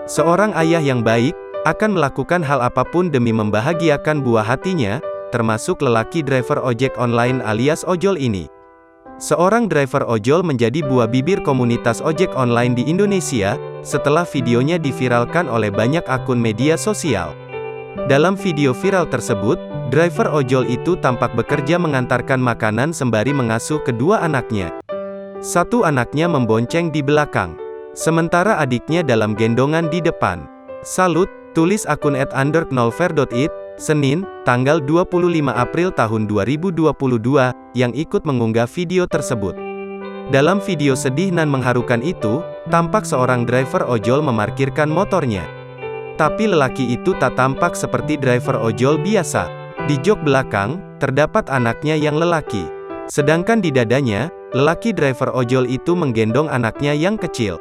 Seorang ayah yang baik, akan melakukan hal apapun demi membahagiakan buah hatinya, termasuk lelaki driver ojek online alias ojol ini. Seorang driver ojol menjadi buah bibir komunitas ojek online di Indonesia, setelah videonya diviralkan oleh banyak akun media sosial. Dalam video viral tersebut, driver ojol itu tampak bekerja mengantarkan makanan sembari mengasuh kedua anaknya. Satu anaknya membonceng di belakang, sementara adiknya dalam gendongan di depan. Salut, tulis akun @_nolver.id, Senin, tanggal 25 April tahun 2022, yang ikut mengunggah video tersebut. Dalam video sedih nan mengharukan itu, tampak seorang driver ojol memarkirkan motornya. Tapi lelaki itu tak tampak seperti driver ojol biasa. Di jok belakang, terdapat anaknya yang lelaki. Sedangkan di dadanya, lelaki driver ojol itu menggendong anaknya yang kecil.